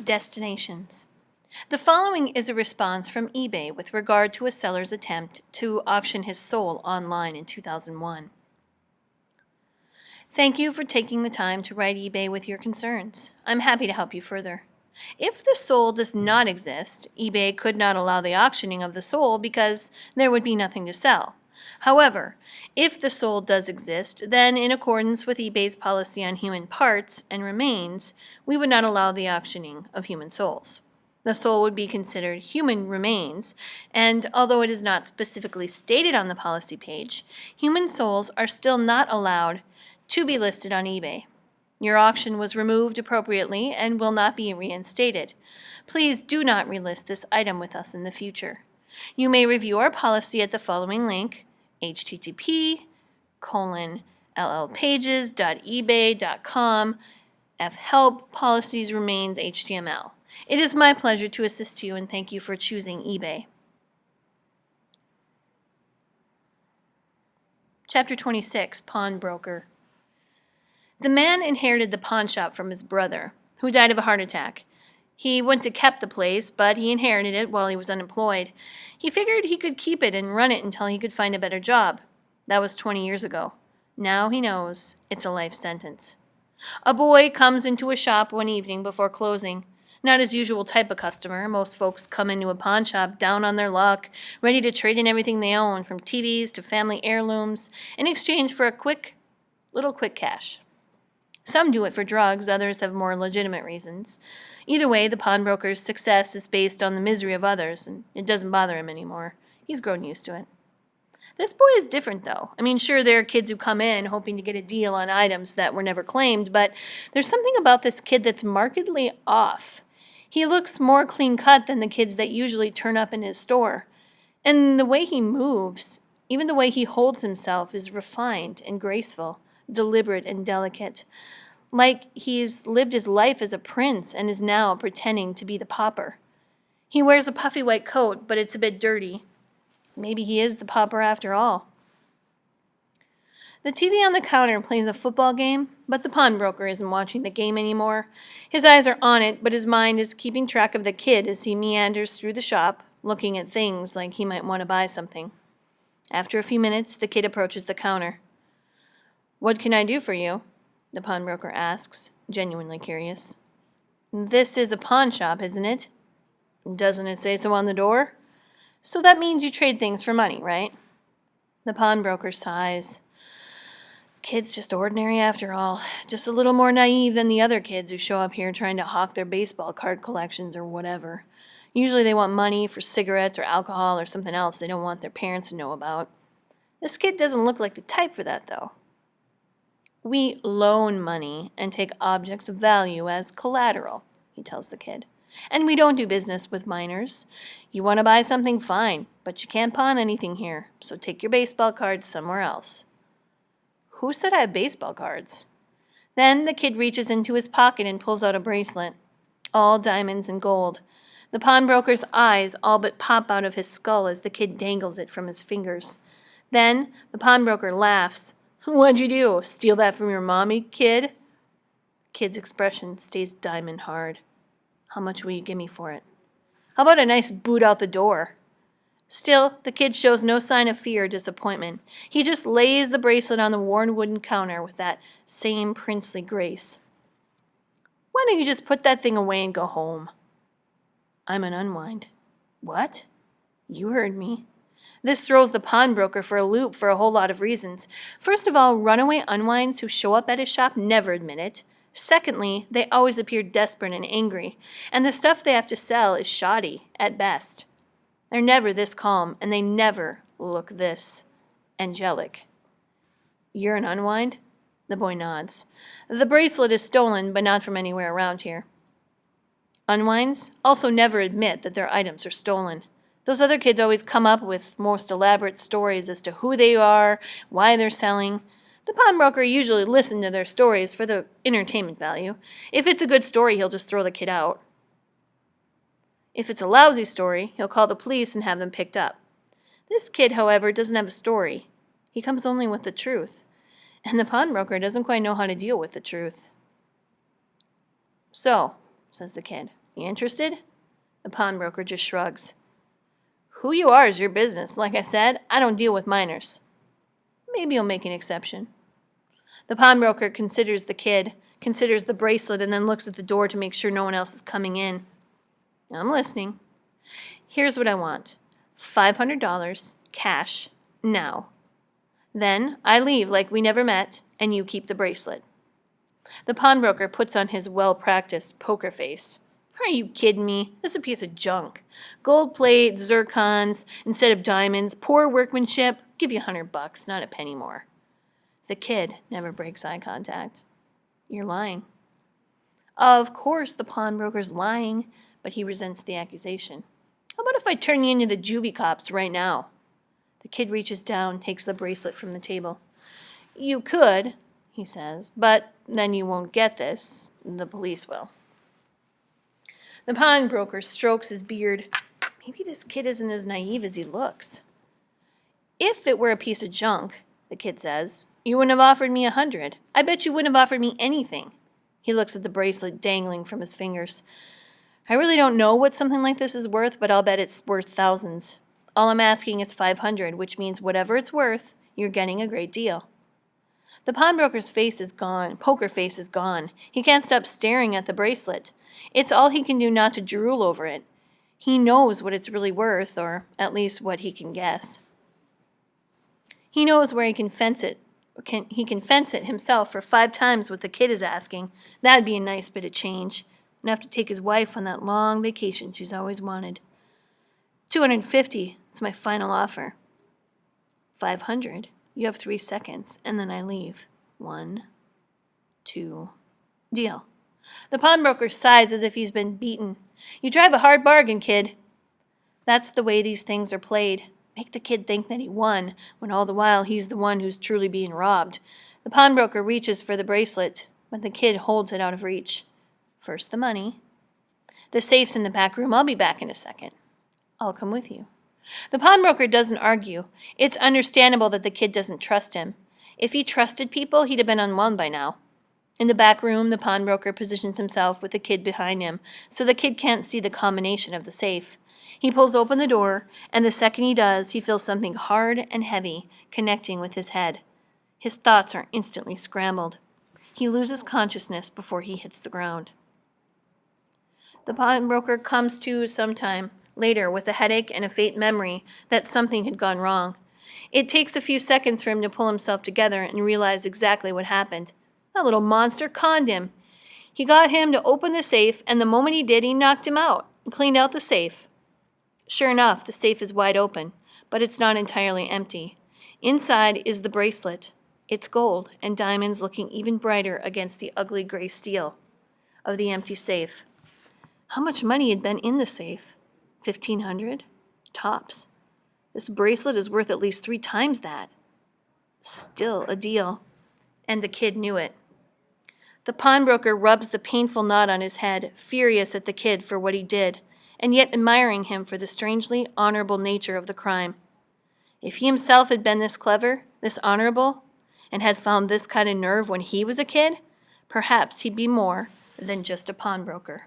Destinations. The following is a response from eBay with regard to a seller's attempt to auction his soul online in 2001. Thank you for taking the time to write eBay with your concerns. I'm happy to help you further. If the soul does not exist, eBay could not allow the auctioning of the soul because there would be nothing to sell. However, if the soul does exist, then in accordance with eBay's policy on human parts and remains, we would not allow the auctioning of human souls. The soul would be considered human remains, and although it is not specifically stated on the policy page, human souls are still not allowed to be listed on eBay. Your auction was removed appropriately and will not be reinstated. Please do not relist this item with us in the future. You may review our policy at the following link, http://llpages.ebay.com fhelp policies remains HTML. It is my pleasure to assist you and thank you for choosing eBay. Chapter 26, Pawnbroker. The man inherited the pawn shop from his brother, who died of a heart attack. He wouldn't have kept the place, but he inherited it while he was unemployed. He figured he could keep it and run it until he could find a better job. That was 20 years ago. Now he knows it's a life sentence. A boy comes into a shop one evening before closing. Not his usual type of customer. Most folks come into a pawn shop down on their luck, ready to trade in everything they own, from TVs to family heirlooms, in exchange for a quick cash. Some do it for drugs, others have more legitimate reasons. Either way, the pawnbroker's success is based on the misery of others, and it doesn't bother him anymore. He's grown used to it. This boy is different, though. Sure, there are kids who come in hoping to get a deal on items that were never claimed, but there's something about this kid that's markedly off. He looks more clean-cut than the kids that usually turn up in his store. And the way he moves, even the way he holds himself, is refined and graceful, deliberate and delicate. Like he's lived his life as a prince and is now pretending to be the pauper. He wears a puffy white coat, but it's a bit dirty. Maybe he is the pauper after all. The TV on the counter plays a football game, but the pawnbroker isn't watching the game anymore. His eyes are on it, but his mind is keeping track of the kid as he meanders through the shop, looking at things like he might want to buy something. After a few minutes, the kid approaches the counter. "What can I do for you?" the pawnbroker asks, genuinely curious. "This is a pawn shop, isn't it?" "Doesn't it say so on the door?" "So that means you trade things for money, right?" The pawnbroker sighs. Kid's just ordinary after all, just a little more naive than the other kids who show up here trying to hawk their baseball card collections or whatever. Usually they want money for cigarettes or alcohol or something else they don't want their parents to know about. This kid doesn't look like the type for that, though. "We loan money and take objects of value as collateral," he tells the kid. "And we don't do business with minors. You want to buy something, fine, but you can't pawn anything here, so take your baseball cards somewhere else." "Who said I have baseball cards?" Then the kid reaches into his pocket and pulls out a bracelet, all diamonds and gold. The pawnbroker's eyes all but pop out of his skull as the kid dangles it from his fingers. Then the pawnbroker laughs. "What'd you do? Steal that from your mommy, kid?" Kid's expression stays diamond hard. "How much will you give me for it?" "How about a nice boot out the door?" Still, the kid shows no sign of fear or disappointment. He just lays the bracelet on the worn wooden counter with that same princely grace. "Why don't you just put that thing away and go home?" "I'm an Unwind." "What?" "You heard me." This throws the pawnbroker for a loop for a whole lot of reasons. First of all, runaway unwinds who show up at his shop never admit it. Secondly, they always appear desperate and angry, and the stuff they have to sell is shoddy, at best. They're never this calm, and they never look this angelic. "You're an Unwind?" The boy nods. "The bracelet is stolen, but not from anywhere around here." Unwinds also never admit that their items are stolen. Those other kids always come up with most elaborate stories as to who they are, why they're selling. The pawnbroker usually listens to their stories for the entertainment value. If it's a good story, he'll just throw the kid out. If it's a lousy story, he'll call the police and have them picked up. This kid, however, doesn't have a story. He comes only with the truth. And the pawnbroker doesn't quite know how to deal with the truth. "So," says the kid, You interested? The pawnbroker just shrugs. Who you are is your business. Like I said, I don't deal with minors. Maybe you'll make an exception. The pawnbroker considers the kid, considers the bracelet, and then looks at the door to make sure no one else is coming in. I'm listening. Here's what I want. $500, cash, now. Then I leave like we never met, and you keep the bracelet. The pawnbroker puts on his well-practiced poker face. Are you kidding me? This is a piece of junk. Gold plate, zircons, instead of diamonds, poor workmanship. Give you $100, not a penny more. The kid never breaks eye contact. You're lying. Of course the pawnbroker's lying, but he resents the accusation. How about if I turn you into the juvie cops right now? The kid reaches down, takes the bracelet from the table. You could, he says, but then you won't get this. The police will. The pawnbroker strokes his beard. Maybe this kid isn't as naive as he looks. If it were a piece of junk, the kid says, you wouldn't have offered me $100. I bet you wouldn't have offered me anything. He looks at the bracelet dangling from his fingers. I really don't know what something like this is worth, but I'll bet it's worth thousands. All I'm asking is $500, which means whatever it's worth, you're getting a great deal. The pawnbroker's face is gone. Poker face is gone. He can't stop staring at the bracelet. It's all he can do not to drool over it. He knows what it's really worth, or at least what he can guess. He knows where he can fence it. He can fence it himself for 5 times what the kid is asking. That'd be a nice bit of change. Enough to take his wife on that long vacation she's always wanted. $250 is my final offer. $500. You have 3 seconds, and then I leave. 1, 2, deal. The pawnbroker sighs as if he's been beaten. You drive a hard bargain, kid. That's the way these things are played. Make the kid think that he won, when all the while he's the one who's truly being robbed. The pawnbroker reaches for the bracelet, but the kid holds it out of reach. First the money. The safe's in the back room. I'll be back in a second. I'll come with you. The pawnbroker doesn't argue. It's understandable that the kid doesn't trust him. If he trusted people, he'd have been unwound by now. In the back room, the pawnbroker positions himself with the kid behind him, so the kid can't see the combination of the safe. He pulls open the door, and the second he does, he feels something hard and heavy connecting with his head. His thoughts are instantly scrambled. He loses consciousness before he hits the ground. The pawnbroker comes to sometime later with a headache and a faint memory that something had gone wrong. It takes a few seconds for him to pull himself together and realize exactly what happened. That little monster conned him. He got him to open the safe, and the moment he did, he knocked him out and cleaned out the safe. Sure enough, the safe is wide open, but it's not entirely empty. Inside is the bracelet. It's gold and diamonds looking even brighter against the ugly gray steel of the empty safe. How much money had been in the safe? $1,500? Tops. This bracelet is worth at least 3 times that. Still a deal. And the kid knew it. The pawnbroker rubs the painful knot on his head, furious at the kid for what he did, and yet admiring him for the strangely honorable nature of the crime. If he himself had been this clever, this honorable, and had found this kind of nerve when he was a kid, perhaps he'd be more than just a pawnbroker.